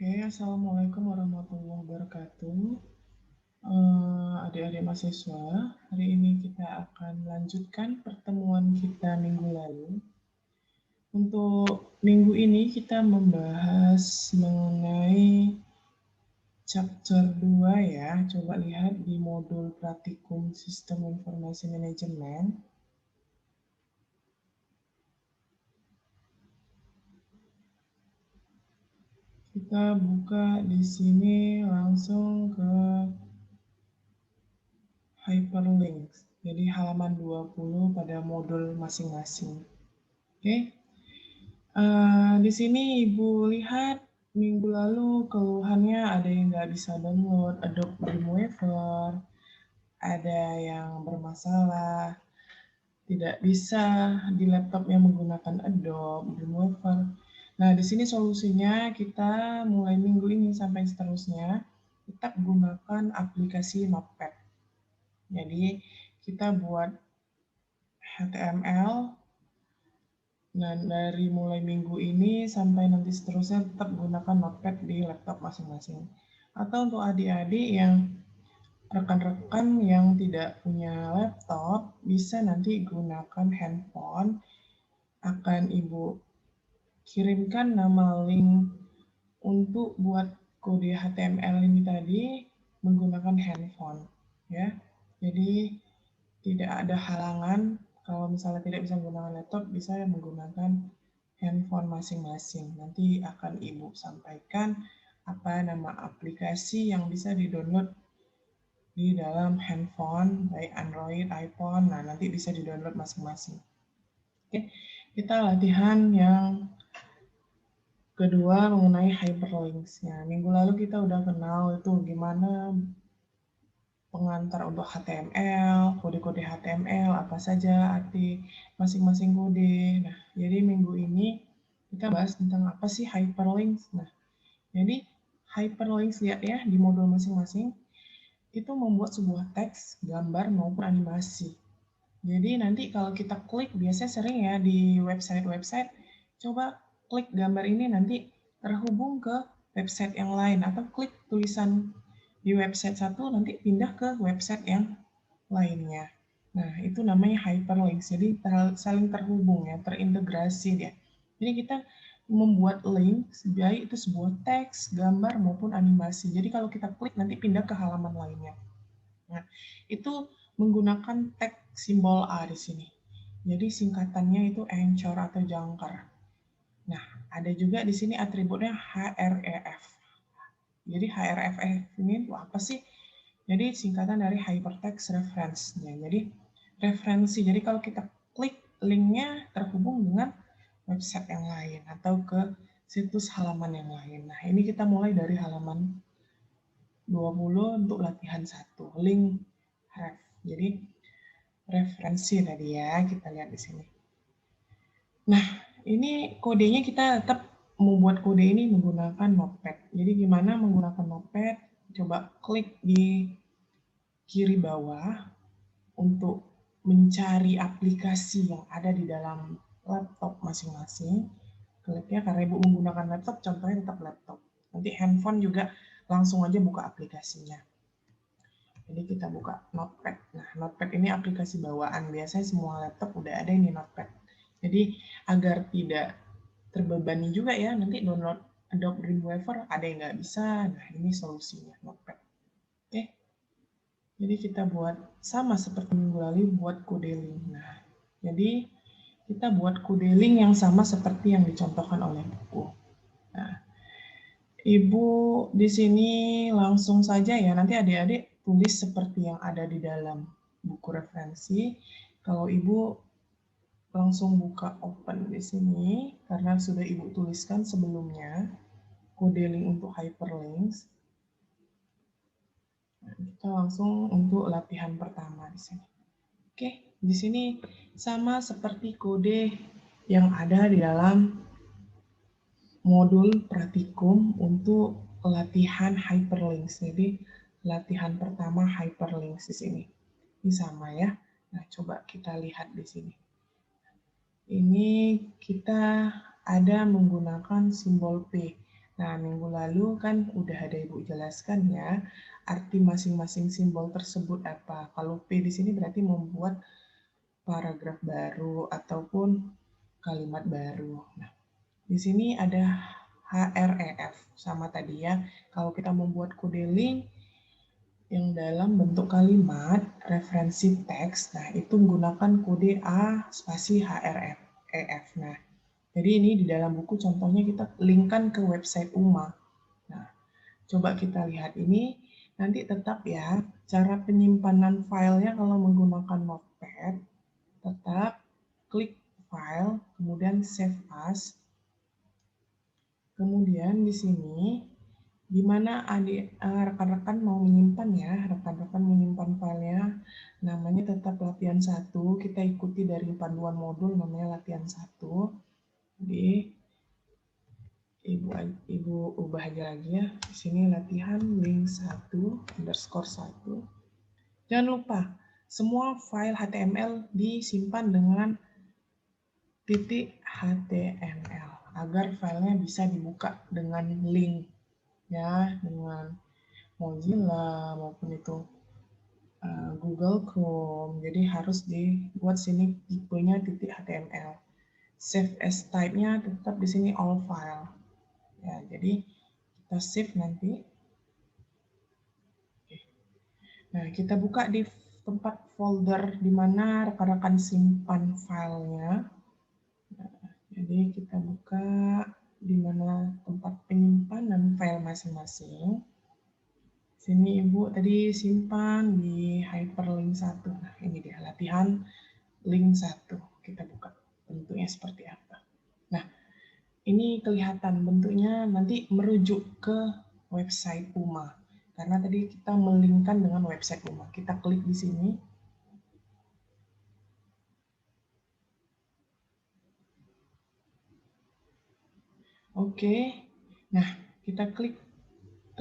Oke, Assalamualaikum warahmatullahi wabarakatuh. Adik-adik mahasiswa, hari ini kita akan melanjutkan pertemuan kita minggu lalu. Untuk minggu ini kita membahas mengenai chapter 2 ya. Coba lihat di modul praktikum Sistem Informasi Manajemen. Kita buka di sini langsung ke hyperlinks. Jadi halaman 20 pada modul masing-masing. Oke. Di sini Ibu lihat minggu lalu keluhannya ada yang nggak bisa download Adobe Dreamweaver, ada yang bermasalah tidak bisa di laptopnya menggunakan Adobe Dreamweaver. Nah, di sini solusinya kita mulai minggu ini sampai seterusnya tetap gunakan aplikasi Notepad. Jadi kita buat HTML. Nah, dari mulai minggu ini sampai nanti seterusnya tetap gunakan Notepad di laptop masing-masing. Atau untuk adik-adik yang rekan-rekan yang tidak punya laptop, bisa nanti gunakan handphone. Akan Ibu kirimkan nama link untuk buat kode HTML ini tadi menggunakan handphone. Ya, jadi tidak ada halangan. Kalau misalnya tidak bisa menggunakan laptop, bisa menggunakan handphone masing-masing. Nanti akan Ibu sampaikan apa nama aplikasi yang bisa di-download di dalam handphone, baik Android, iPhone. Nah, nanti bisa di-download masing-masing. Oke, kita latihan yang kedua mengenai hyperlinks. Nah, minggu lalu kita udah kenal itu gimana pengantar untuk HTML, kode-kode HTML, apa saja arti masing-masing kode. Nah, jadi minggu ini kita bahas tentang apa sih hyperlinks. Nah, jadi hyperlinks lihat ya di modul masing-masing itu membuat sebuah teks, gambar maupun animasi. Jadi nanti kalau kita klik, biasanya sering ya di website-website, coba klik gambar ini nanti terhubung ke website yang lain, atau klik tulisan di website satu nanti pindah ke website yang lainnya. Nah, itu namanya hyperlinks. Jadi saling terhubung ya, terintegrasi dia. Jadi kita membuat link, baik itu sebuah teks, gambar maupun animasi. Jadi kalau kita klik nanti pindah ke halaman lainnya. Nah, itu menggunakan tag simbol A di sini. Jadi singkatannya itu Anchor atau jangkar. Nah, ada juga di sini atributnya href. Jadi href ini itu apa sih? Jadi singkatan dari Hypertext Reference. Ya, jadi referensi. Jadi kalau kita klik linknya terhubung dengan website yang lain atau ke situs halaman yang lain. Nah, ini kita mulai dari halaman 20 untuk latihan 1. Link ref. Jadi referensi tadi ya, kita lihat di sini. Nah, ini kodenya kita tetap membuat kode ini menggunakan Notepad. Jadi gimana menggunakan Notepad? Coba klik di kiri bawah untuk mencari aplikasi yang ada di dalam laptop masing-masing. Klik ya, karena Ibu menggunakan laptop, contohnya tetap laptop. Nanti handphone juga langsung aja buka aplikasinya. Jadi kita buka Notepad. Nah, Notepad ini aplikasi bawaan. Biasanya semua laptop udah ada ini Notepad. Jadi agar tidak terbebani juga ya, nanti download Adobe Dreamweaver ada yang nggak bisa. Nah, ini solusinya Notepad. Oke. Jadi kita buat sama seperti minggu lalu buat kode link. Nah, jadi kita buat kode link yang sama seperti yang dicontohkan oleh buku. Nah, Ibu di sini langsung saja ya, nanti adik-adik tulis seperti yang ada di dalam buku referensi. Kalau Ibu langsung buka open di sini, karena sudah Ibu tuliskan sebelumnya, kode link untuk hyperlinks. Nah, kita langsung untuk latihan pertama di sini. Oke, di sini sama seperti kode yang ada di dalam modul praktikum untuk latihan hyperlinks. Jadi latihan pertama hyperlinks di sini. Ini sama ya. Nah, coba kita lihat di sini. Ini kita ada menggunakan simbol P. Nah, minggu lalu kan udah ada Ibu jelaskan ya, arti masing-masing simbol tersebut apa. Kalau P di sini berarti membuat paragraf baru ataupun kalimat baru. Nah, di sini ada href sama tadi ya. Kalau kita membuat kode link yang dalam bentuk kalimat referensi teks, nah itu menggunakan kode A spasi href. Nah, jadi ini di dalam buku contohnya kita linkkan ke website UMA. Nah, coba kita lihat ini, nanti tetap ya, cara penyimpanan filenya kalau menggunakan Notepad, tetap klik file, kemudian save as. Kemudian di sini, di mana rekan-rekan mau menyimpan ya, rekan-rekan menyimpan filenya, namanya tetap latihan 1, kita ikuti dari panduan modul namanya latihan 1. Jadi, Ibu ubah aja lagi ya. Di sini latihan link 1_1. Jangan lupa, semua file HTML disimpan dengan .html agar filenya bisa dibuka dengan link ya, dengan Mozilla maupun itu Google Chrome. Jadi harus dibuat sini tipenya .html. Save as type-nya tetap di sini all file. Ya, jadi kita save nanti. Nah, kita buka di tempat folder di mana rekan-rekan simpan filenya. Nah, jadi kita buka di mana tempat penyimpanan file masing-masing. Sini Ibu tadi simpan di hyperlink 1. Nah, ini dia latihan link 1. Kita buka bentuknya seperti apa. Nah, ini kelihatan bentuknya nanti merujuk ke website UMA. Karena tadi kita melinkkan dengan website UMA. Kita klik di sini. Oke. Nah, kita klik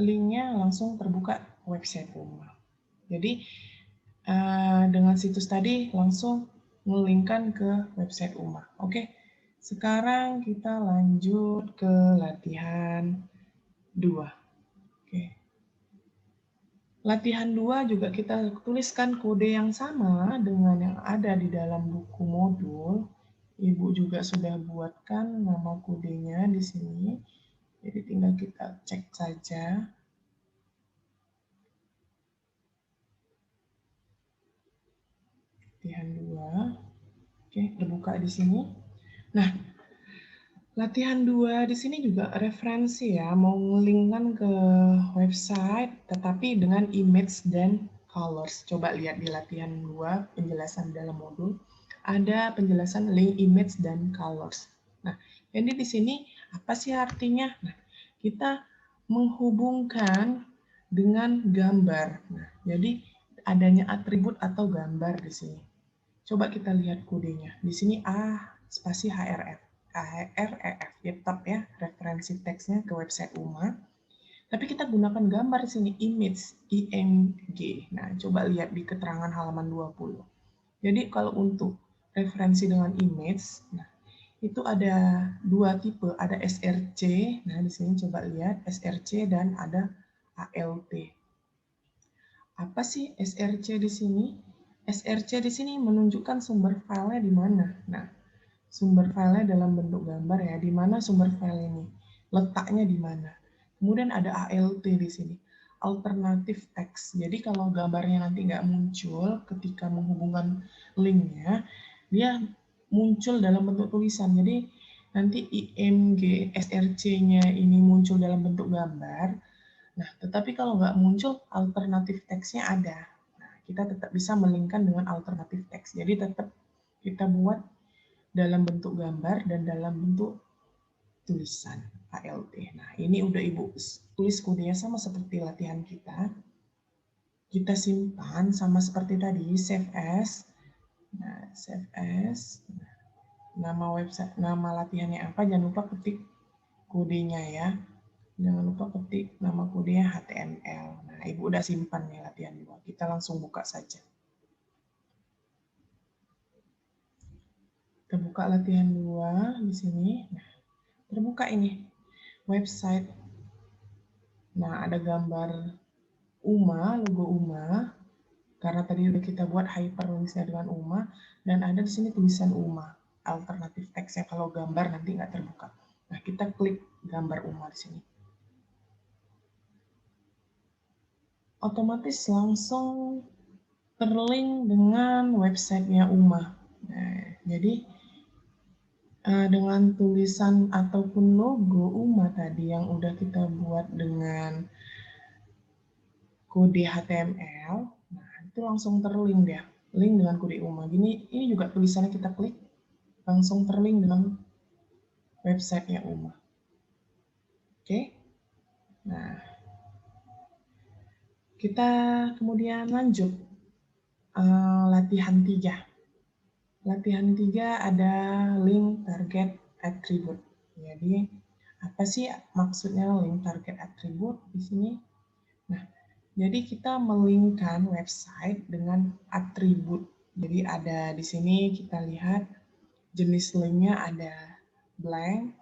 linknya langsung terbuka website UMA. Jadi, dengan situs tadi langsung melinkkan ke website UMA. Oke. Sekarang kita lanjut ke latihan 2. Oke. Latihan 2 juga kita tuliskan kode yang sama dengan yang ada di dalam buku modul. Ibu juga sudah buatkan nama kodenya di sini. Jadi tinggal kita cek saja. Latihan 2. Oke, terbuka di sini. Nah, latihan 2 di sini juga referensi ya, mau nge-linkkan ke website tetapi dengan image dan colors. Coba lihat di latihan 2 penjelasan dalam modul ada penjelasan link, image dan colors. Nah, jadi di sini apa sih artinya? Nah, kita menghubungkan dengan gambar. Nah, jadi adanya atribut atau gambar di sini. Coba kita lihat kodenya. Di sini A spasi href. href, ya tetap ya, referensi teksnya ke website UMA. Tapi kita gunakan gambar di sini, image, img. Nah, coba lihat di keterangan halaman 20. Jadi kalau untuk referensi dengan image, nah itu ada dua tipe, ada src. Nah, di sini coba lihat src dan ada alt. Apa sih src di sini? src di sini menunjukkan sumber filenya di mana. Nah, sumber filenya dalam bentuk gambar ya, di mana sumber file ini, letaknya di mana. Kemudian ada ALT di sini, alternatif teks. Jadi kalau gambarnya nanti nggak muncul ketika menghubungkan linknya, dia muncul dalam bentuk tulisan. Jadi nanti IMG SRC-nya ini muncul dalam bentuk gambar. Nah, tetapi kalau nggak muncul, alternatif teksnya ada. Nah, kita tetap bisa melinkkan dengan alternatif teks. Jadi tetap kita buat dalam bentuk gambar dan dalam bentuk tulisan ALT. Nah, ini udah Ibu tulis kodenya sama seperti latihan kita. Kita simpan sama seperti tadi, save as. Nah, save as. Nama website, nama latihannya apa? Jangan lupa ketik kodenya ya. Jangan lupa ketik nama kodenya HTML. Nah, Ibu udah simpan nih latihan 2. Kita langsung buka saja. Kita buka latihan 2 di sini. Nah, terbuka ini website Nah, ada gambar UMA, logo UMA, karena tadi udah kita buat hyperlinknya dengan UMA, dan ada di sini tulisan UMA, alternatif teksnya kalau gambar nanti nggak terbuka. Nah, kita klik gambar UMA di sini. Otomatis langsung terlink dengan websitenya UMA. Nah, jadi dengan tulisan ataupun logo UMA tadi yang udah kita buat dengan kode HTML, nah itu langsung terlink dia, link dengan kode UMA. Gini, ini juga tulisannya kita klik, langsung terlink dengan websitenya UMA. Oke, nah kita kemudian lanjut latihan 3. Latihan 3 ada link target attribute. Jadi apa sih maksudnya link target attribute di sini? Nah, jadi kita melingkan website dengan atribut. Jadi ada di sini kita lihat jenis linknya ada blank,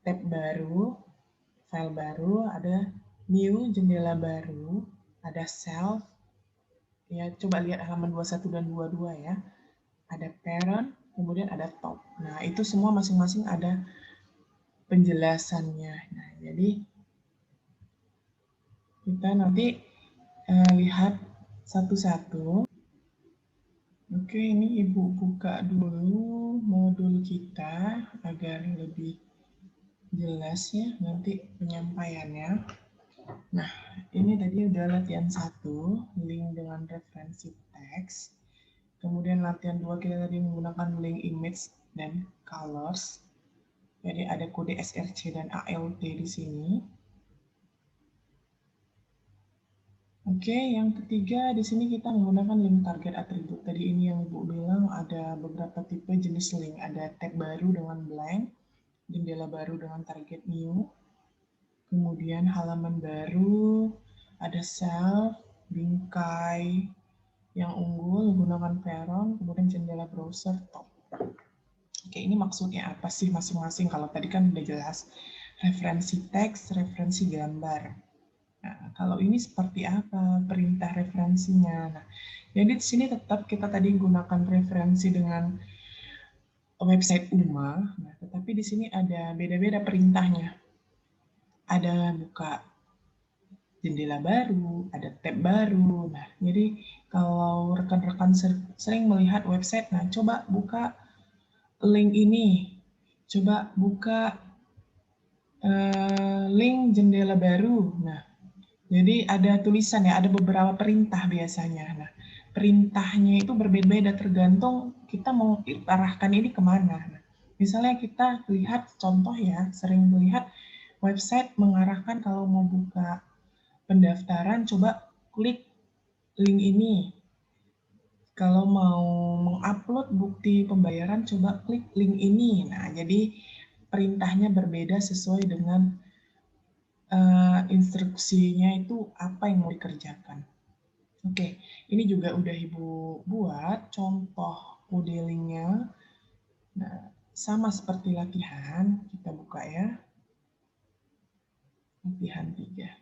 tab baru, file baru, ada new, jendela baru, ada self, ya coba lihat halaman 21 dan 22 ya. Ada parent, kemudian ada top. Nah, itu semua masing-masing ada penjelasannya. Nah, jadi kita nanti lihat satu-satu. Oke, ini Ibu buka dulu modul kita agar lebih jelas ya nanti penyampaiannya. Nah, ini tadi udah latihan 1, link dengan referensi teks. Kemudian latihan 2 kita tadi menggunakan link image dan colors. Jadi ada kode SRC dan ALT di sini. Oke, yang ketiga di sini kita menggunakan link target attribute. Tadi ini yang Ibu bilang ada beberapa tipe jenis link. Ada tab baru dengan blank, jendela baru dengan target new, kemudian halaman baru, ada self, bingkai yang unggul menggunakan parent, kemudian jendela browser top. Oke, ini maksudnya apa sih masing-masing? Kalau tadi kan udah jelas referensi teks, referensi gambar. Nah, kalau ini seperti apa perintah referensinya? Nah, jadi di sini tetap kita tadi gunakan referensi dengan website UMA, nah, tetapi di sini ada beda-beda perintahnya. Ada buka jendela baru, ada tab baru. Nah, jadi kalau rekan-rekan sering melihat website, nah coba buka link ini, coba buka link jendela baru. Nah, jadi ada tulisan ya, ada beberapa perintah biasanya. Nah, perintahnya itu berbeda-beda tergantung kita mau arahkan ini kemana. Nah, misalnya kita lihat contoh ya, sering melihat website mengarahkan kalau mau buka pendaftaran, coba klik link ini. Kalau mau mengupload bukti pembayaran, coba klik link ini. Nah, jadi perintahnya berbeda sesuai dengan instruksinya itu apa yang mau dikerjakan. Oke, ini juga udah Ibu buat contoh modelingnya. Nah, sama seperti latihan, kita buka ya. Latihan 3.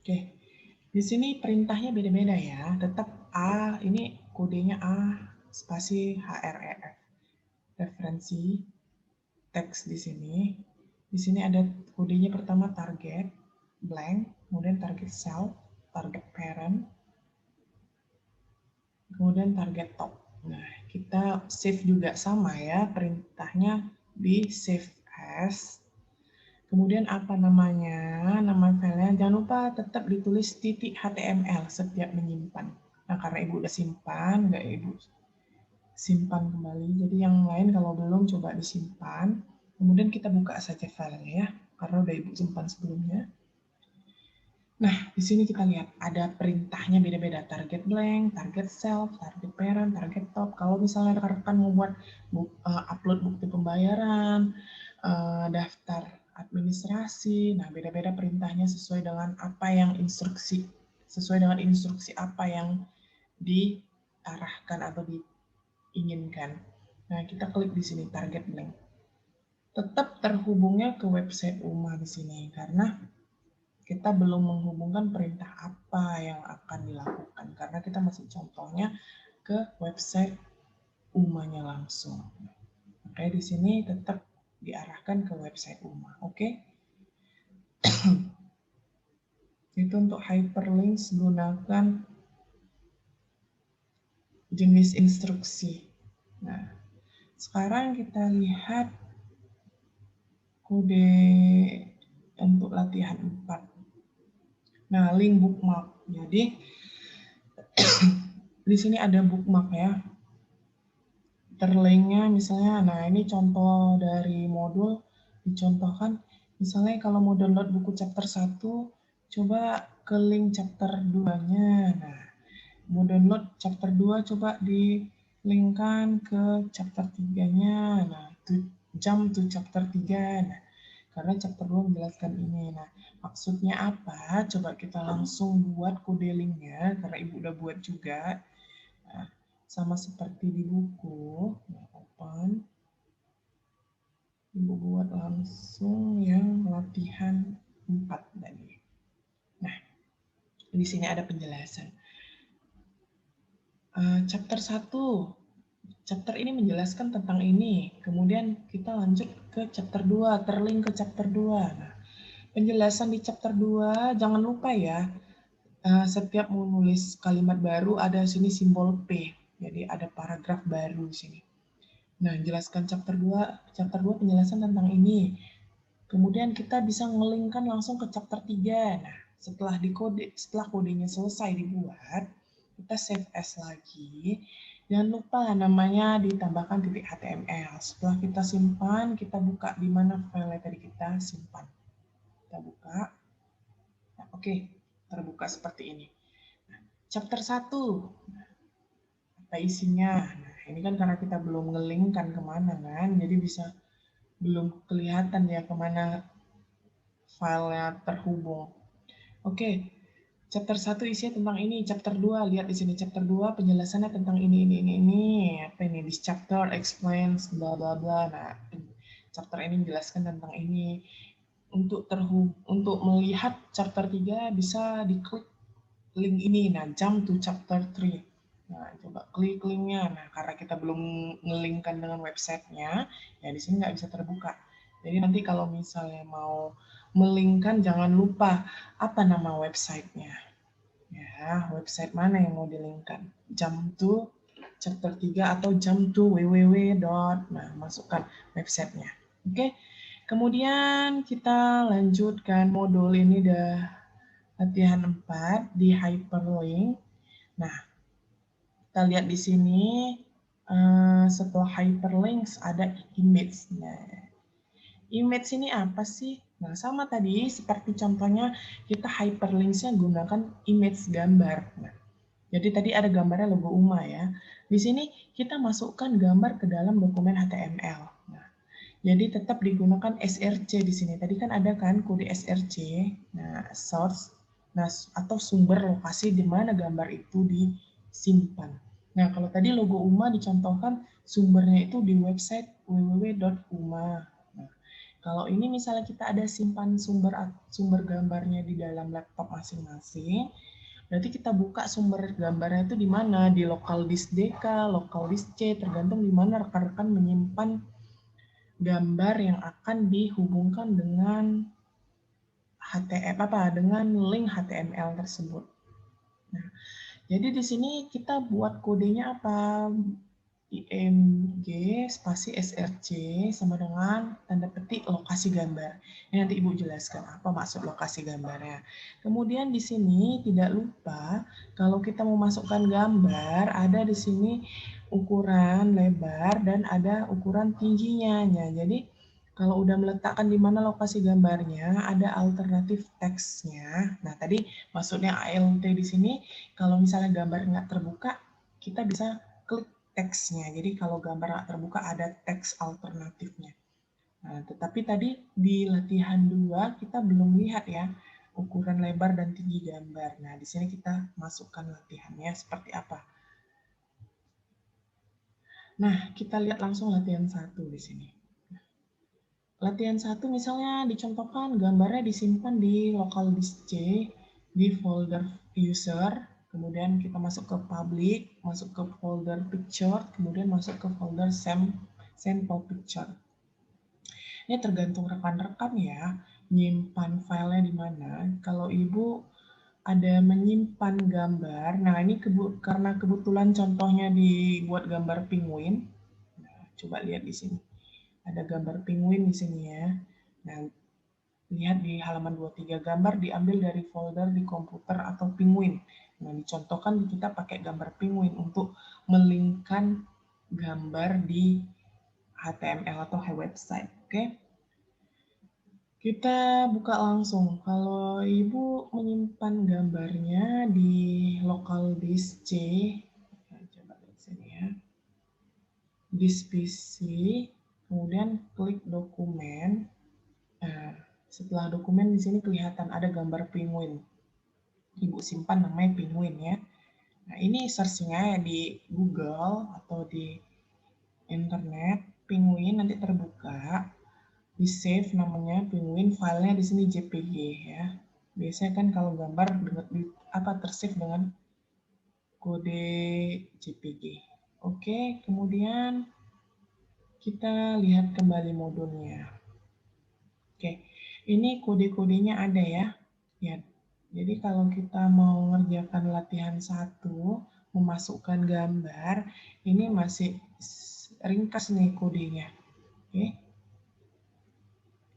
Oke, di sini perintahnya beda-beda ya. Tetap A, ini kodenya A, spasi HREF. Referensi teks di sini. Di sini ada kodenya pertama target, blank, kemudian target cell, target parent, kemudian target top. Nah, kita save juga sama ya, perintahnya di save as. Kemudian apa namanya, nama filenya, jangan lupa tetap ditulis .html setiap menyimpan. Nah, karena Ibu udah simpan, nggak Ibu simpan kembali. Jadi yang lain kalau belum coba disimpan. Kemudian kita buka saja filenya ya, karena udah Ibu simpan sebelumnya. Nah, di sini kita lihat ada perintahnya beda-beda. Target blank, target self, target parent, target top. Kalau misalnya rekan-rekan mau buat upload bukti pembayaran, daftar administrasi, nah beda-beda perintahnya sesuai dengan apa yang instruksi, sesuai dengan instruksi apa yang diarahkan atau diinginkan. Nah, kita klik di sini target blank. Tetap terhubungnya ke website UMA di sini karena kita belum menghubungkan perintah apa yang akan dilakukan karena kita masih contohnya ke website UMA-nya langsung. Makanya di sini tetap diarahkan ke website UMA. Oke? Itu untuk hyperlinks gunakan jenis instruksi. Nah, sekarang kita lihat kode untuk latihan 4. Nah, link bookmark. Jadi di sini ada bookmark ya. Terlinknya misalnya, nah ini contoh dari modul dicontohkan. Misalnya kalau mau download buku chapter 1, coba ke link chapter 2-nya. Nah, mau download chapter 2, coba di-linkkan ke chapter 3-nya. Nah, jump to chapter 3. Nah, karena chapter 2 menjelaskan ini. Nah, maksudnya apa? Coba kita langsung buat kode linknya, karena Ibu udah buat juga. Nah, sama seperti di buku. Nah, open. Ibu buat langsung yang latihan 4 tadi. Nah, di sini ada penjelasan. Chapter 1. Chapter ini menjelaskan tentang ini. Kemudian kita lanjut ke chapter 2, terlink ke chapter 2. Nah, penjelasan di chapter 2, jangan lupa ya, setiap menulis kalimat baru ada sini simbol P. Jadi ada paragraf baru di sini. Nah, jelaskan chapter 2 penjelasan tentang ini. Kemudian kita bisa ngelingkan langsung ke chapter 3. Nah, setelah kodenya selesai dibuat, kita save as lagi. Jangan lupa namanya ditambahkan titik HTML. Setelah kita simpan, kita buka di mana file tadi kita simpan. Kita buka. Nah, oke, terbuka seperti ini. Nah, chapter 1. Apa isinya? Nah, ini kan karena kita belum ngelingkan kemana kan, jadi bisa belum kelihatan ya kemana filenya terhubung. Oke, chapter 1 isinya tentang ini, chapter 2, lihat di sini chapter 2 penjelasannya tentang ini. Apa ini? This chapter explains bla bla bla. Nah, chapter ini menjelaskan tentang ini. Untuk melihat chapter 3 bisa diklik link ini. Nah, jump to chapter 3. Nah, coba klik linknya. Nah, karena kita belum ngelingkan dengan websitenya, ya di sini nggak bisa terbuka. Jadi nanti kalau misalnya mau melingkan, jangan lupa apa nama websitenya. Ya, website mana yang mau dilingkan? Jump to chapter 3 atau jump to www. Nah, masukkan websitenya. Oke, kemudian kita lanjutkan modul ini udah latihan 4 di hyperlink. Nah, kita lihat di sini setelah hyperlinks ada image. Nah, image ini apa sih? Nah, sama tadi seperti contohnya kita hyperlinksnya gunakan image gambar. Nah, jadi tadi ada gambarnya logo UMA ya. Di sini kita masukkan gambar ke dalam dokumen HTML. Nah, jadi tetap digunakan SRC di sini. Tadi kan ada kan kode SRC. Nah, source, nah atau sumber lokasi di mana gambar itu disimpan. Nah, kalau tadi logo UMA dicontohkan sumbernya itu di website www.uma. Nah, kalau ini misalnya kita ada simpan sumber gambarnya di dalam laptop masing-masing, berarti kita buka sumber gambarnya itu di mana? Di local disk DK, local disk C, tergantung di mana rekan-rekan menyimpan gambar yang akan dihubungkan dengan dengan link HTML tersebut. Nah, jadi di sini kita buat kodenya apa? IMG spasi SRC sama dengan tanda petik lokasi gambar. Ini nanti Ibu jelaskan apa maksud lokasi gambarnya. Kemudian di sini tidak lupa kalau kita mau masukkan gambar, ada di sini ukuran lebar dan ada ukuran tingginya. Jadi kalau udah meletakkan di mana lokasi gambarnya, ada alternatif teksnya. Nah, tadi maksudnya ALT di sini, kalau misalnya gambar nggak terbuka, kita bisa klik teksnya. Jadi kalau gambar nggak terbuka, ada teks alternatifnya. Nah, tetapi tadi di latihan 2, kita belum lihat ya, ukuran lebar dan tinggi gambar. Nah, di sini kita masukkan latihannya seperti apa. Nah, kita lihat langsung latihan 1 di sini. Latihan 1 misalnya dicontohkan gambarnya disimpan di local disk C, di folder user, kemudian kita masuk ke public, masuk ke folder picture, kemudian masuk ke folder sample picture. Ini tergantung rekan-rekan ya, menyimpan filenya di mana. Kalau Ibu ada menyimpan gambar, nah ini karena kebetulan contohnya dibuat gambar penguin. Nah, coba lihat di sini. Ada gambar penguin di sini ya. Nah, lihat di halaman 23, gambar diambil dari folder di komputer atau penguin. Nah, dicontohkan kita pakai gambar penguin untuk melingkan gambar di HTML atau website. Oke. Kita buka langsung. Kalau Ibu menyimpan gambarnya di local disk C, coba lihat sini ya. Disk PC, kemudian klik dokumen. Nah, setelah dokumen di sini kelihatan ada gambar penguin. Ibu simpan namanya penguin ya. Nah, ini searching-nya ya di Google atau di internet, penguin nanti terbuka, di save namanya penguin, filenya di sini JPG ya. Biasanya kan kalau gambar tersave dengan kode JPG. Oke, kemudian kita lihat kembali modulnya. Oke, ini kode-kodenya ada ya. Ya, jadi kalau kita mau mengerjakan latihan 1, memasukkan gambar, ini masih ringkas nih kodenya. Oke.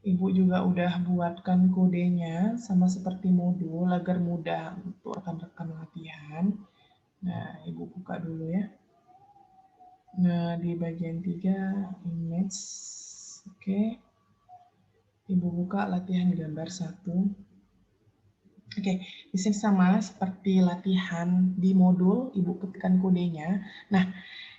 Ibu juga udah buatkan kodenya sama seperti modul agar mudah untuk rekan-rekan latihan. Nah, Ibu buka dulu ya. Nah, di bagian 3, image. Oke. Ibu buka latihan gambar 1. Oke, di sini sama seperti latihan di modul, Ibu ketikkan kodenya. Nah,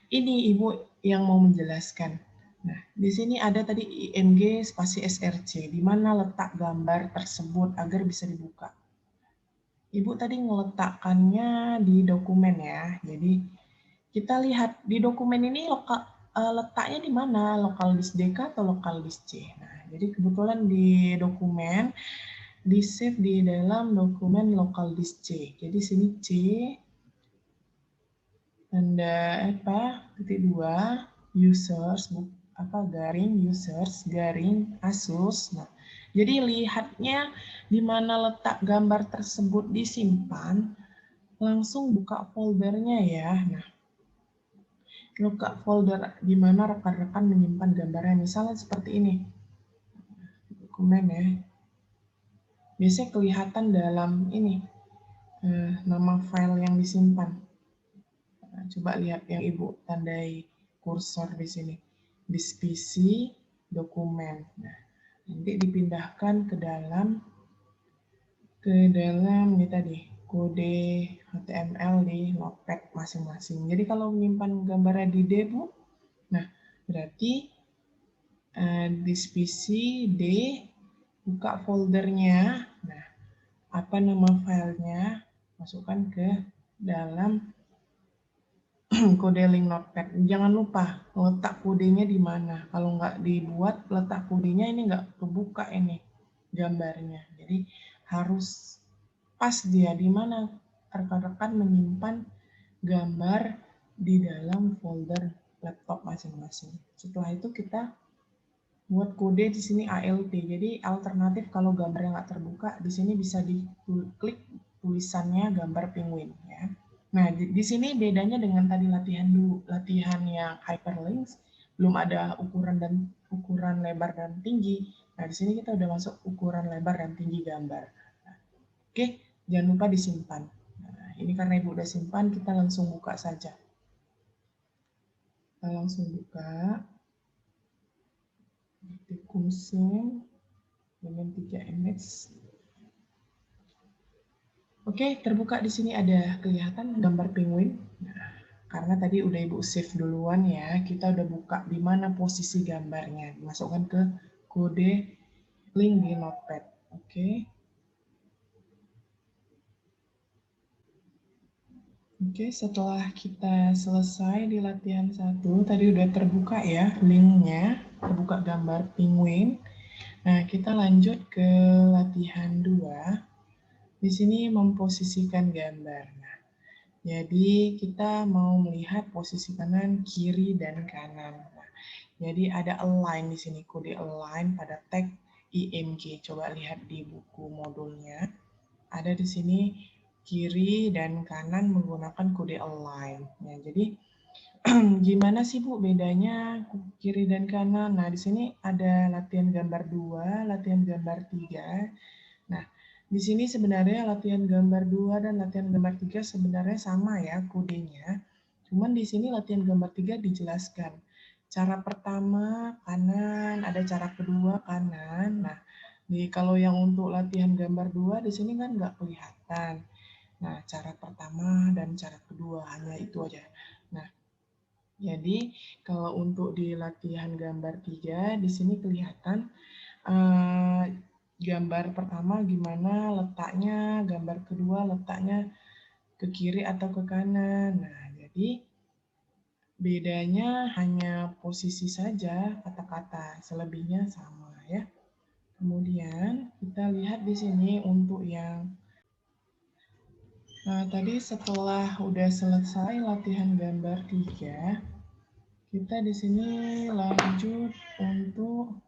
ini Ibu yang mau menjelaskan. Nah, di sini ada tadi ING spasi SRC, di mana letak gambar tersebut agar bisa dibuka. Ibu tadi meletakkannya di dokumen ya. Jadi kita lihat di dokumen ini letaknya di mana, lokal disk DK atau lokal disk C. Nah, jadi kebetulan di dokumen di save di dalam dokumen lokal disk C. Jadi sini C tanda titik 2 users garing users garing Asus. Nah, jadi lihatnya di mana letak gambar tersebut disimpan, langsung buka foldernya ya. Nah, buka folder di mana rekan-rekan menyimpan gambarnya, misalnya seperti ini. Dokumen ya. Biasanya kelihatan dalam ini nama file yang disimpan. Nah, coba lihat yang Ibu tandai kursor di sini. Disk PC, dokumen. Nah, nanti dipindahkan ke dalam ini tadi kode HTML di notepad masing-masing. Jadi kalau menyimpan gambarnya di D, Bu, nah berarti disk PC D, buka foldernya. Nah, apa nama filenya? Masukkan ke dalam kode link notepad. Jangan lupa letak kodenya di mana. Kalau nggak dibuat letak kodenya ini nggak kebuka ini gambarnya. Jadi harus pas dia di mana rekan-rekan menyimpan gambar di dalam folder laptop masing-masing. Setelah itu kita buat kode di sini ALT. Jadi alternatif kalau gambarnya nggak terbuka, di sini bisa diklik tulisannya gambar penguin ya. Nah, di sini bedanya dengan tadi latihan yang hyperlinks, belum ada ukuran lebar dan tinggi. Nah, di sini kita udah masuk ukuran lebar dan tinggi gambar. Nah, oke, jangan lupa disimpan. Nah, ini karena Ibu udah simpan, kita langsung buka saja. Kita langsung buka. Kumsim dengan 3 image. Oke, terbuka di sini ada kelihatan gambar penguin. Nah, karena tadi udah Ibu save duluan ya, kita udah buka di mana posisi gambarnya. Masukkan ke kode link di notepad. Oke. Oke, setelah kita selesai di latihan 1, tadi udah terbuka ya linknya, terbuka gambar penguin. Nah, kita lanjut ke latihan 2. Di sini memposisikan gambar. Nah, jadi kita mau melihat posisi kanan, kiri, dan kanan. Nah, jadi ada align di sini, kode align pada tag IMG. Coba lihat di buku modulnya. Ada di sini kiri dan kanan menggunakan kode align. Nah, jadi gimana sih Bu bedanya kiri dan kanan? Nah, di sini ada latihan gambar 2, latihan gambar 3. Nah, di sini sebenarnya latihan gambar 2 dan latihan gambar 3 sebenarnya sama ya kodenya. Cuman di sini latihan gambar 3 dijelaskan. Cara pertama kanan, ada cara kedua kanan. Nah, kalau yang untuk latihan gambar 2 di sini kan nggak kelihatan. Nah, cara pertama dan cara kedua hanya itu aja. Nah, jadi kalau untuk di latihan gambar 3 di sini kelihatan gambar pertama gimana letaknya, gambar kedua letaknya ke kiri atau ke kanan. Nah, jadi bedanya hanya posisi saja kata-kata, selebihnya sama ya. Kemudian kita lihat di sini untuk yang tadi setelah udah selesai latihan gambar 3, kita di sini lanjut untuk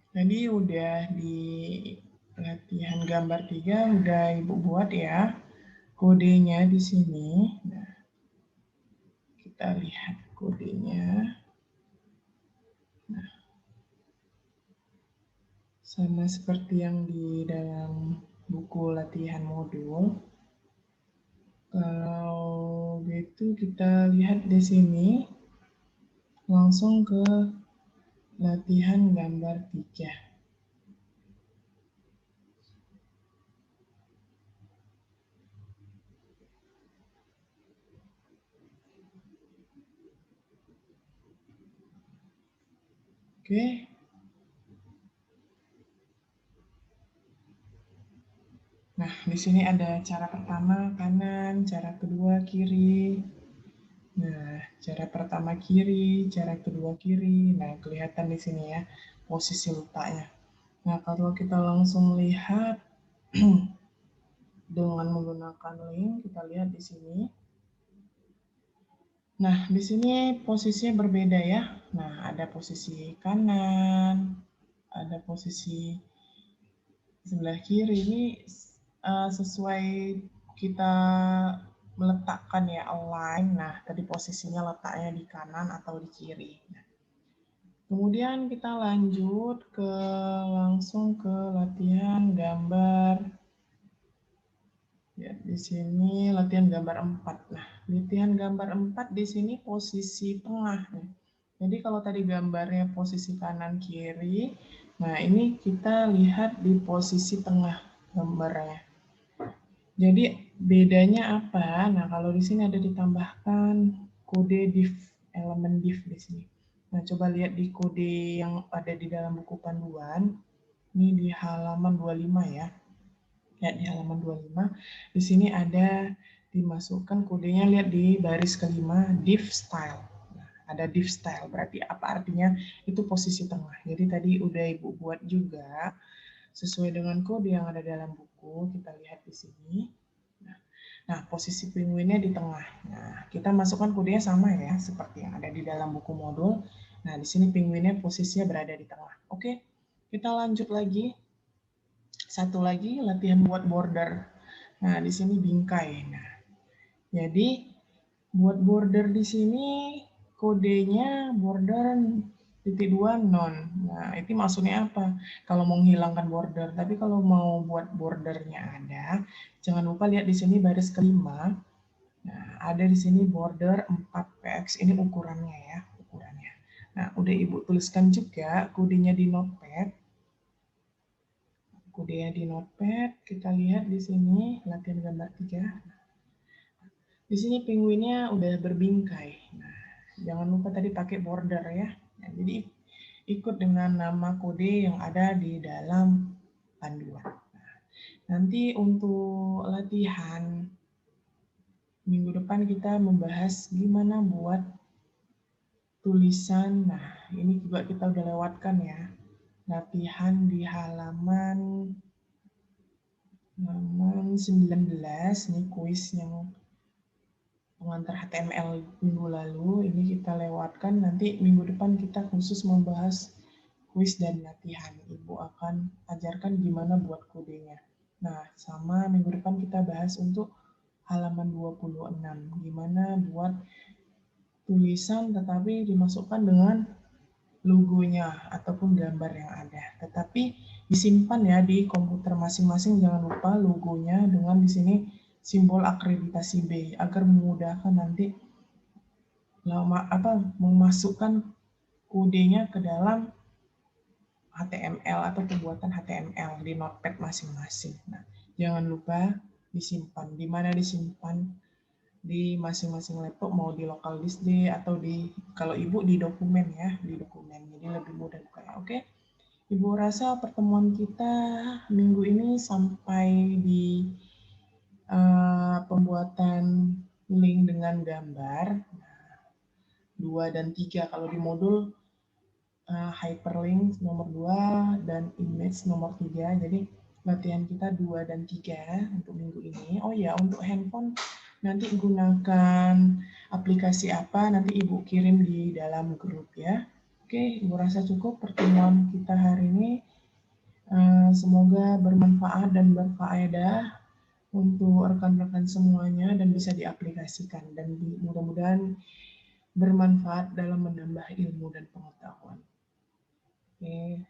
tadi udah di latihan gambar 3 udah Ibu buat ya kodenya di sini. Nah, kita lihat kodenya. Nah, sama seperti yang di dalam buku latihan modul. Kalau gitu kita lihat di sini langsung ke latihan gambar 3. Oke. Nah, di sini ada cara pertama kanan, cara kedua kiri. Nah, cara pertama kiri, cara kedua kiri. Nah, kelihatan di sini ya posisi letaknya. Nah, kalau kita langsung lihat dengan menggunakan link, kita lihat di sini. Nah, di sini posisinya berbeda ya. Nah, ada posisi kanan, ada posisi sebelah kiri. Ini sesuai kita meletakkan ya align. Nah, tadi posisinya letaknya di kanan atau di kiri. Nah, kemudian kita lanjut ke langsung ke latihan gambar. Ya, di sini latihan gambar 4. Nah, latihan gambar 4 di sini posisi tengah. Jadi kalau tadi gambarnya posisi kanan kiri, nah ini kita lihat di posisi tengah gambarnya. Jadi bedanya apa? Nah, kalau di sini ada ditambahkan kode div, elemen div di sini. Nah, coba lihat di kode yang ada di dalam buku panduan. Ini di halaman 25 ya. Ya, di halaman 25. Di sini ada dimasukkan kodenya, lihat di baris kelima, div style. Nah, ada div style, berarti apa artinya? Itu posisi tengah. Jadi tadi udah Ibu buat juga sesuai dengan kode yang ada dalam buku. Kita lihat di sini. Nah, posisi penguinnya di tengah. Nah, kita masukkan kodenya sama ya, seperti yang ada di dalam buku modul. Nah, di sini penguinnya posisinya berada di tengah. Oke, kita lanjut lagi. Satu lagi latihan buat border. Nah, di sini bingkai. Nah, jadi buat border di sini kodenya border titik 2 non. Nah, itu maksudnya apa? Kalau mau menghilangkan border, tapi kalau mau buat bordernya ada, jangan lupa lihat di sini baris kelima. Nah, ada di sini border 4px, ini ukurannya ya, ukurannya. Nah, udah Ibu tuliskan juga kodenya di notepad. Kodenya di notepad, kita lihat di sini latihan gambar 3. Di sini penguinnya udah berbingkai. Nah, jangan lupa tadi pakai border ya. Nah, jadi ikut dengan nama kode yang ada di dalam panduan. Nah, Nanti untuk latihan, minggu depan kita membahas gimana buat tulisan. Nah, ini juga kita udah lewatkan ya. Latihan di halaman 19, nih kuis yang pengantar HTML minggu lalu, ini kita lewatkan. Nanti minggu depan kita khusus membahas kuis dan latihan. Ibu akan ajarkan gimana buat kodenya. Nah, sama minggu depan kita bahas untuk halaman 26, gimana buat tulisan tetapi dimasukkan dengan logonya ataupun gambar yang ada. Tetapi disimpan ya di komputer masing-masing, jangan lupa logonya dengan di sini simbol akreditasi B agar memudahkan nanti memasukkan kodenya ke dalam HTML atau pembuatan HTML di notepad masing-masing. Nah, jangan lupa disimpan. Di mana disimpan? Di masing-masing laptop, mau di local disk D atau di, kalau ibu di dokumen ya, di dokumen. Jadi lebih mudah bukanya. Oke. Ibu rasa pertemuan kita minggu ini sampai di pembuatan link dengan gambar. Nah, 2 dan 3 kalau di modul hyperlink nomor 2 dan image nomor 3. Jadi latihan kita 2 dan 3 untuk minggu ini. Oh ya, untuk handphone nanti gunakan aplikasi apa nanti Ibu kirim di dalam grup ya. Oke, Ibu rasa cukup pertemuan kita hari ini. Semoga bermanfaat dan berfaedah untuk rekan-rekan semuanya dan bisa diaplikasikan, dan mudah-mudahan bermanfaat dalam menambah ilmu dan pengetahuan. Oke.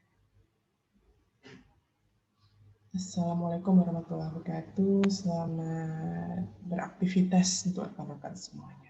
Assalamualaikum warahmatullahi wabarakatuh. Selamat beraktivitas untuk rekan-rekan semuanya.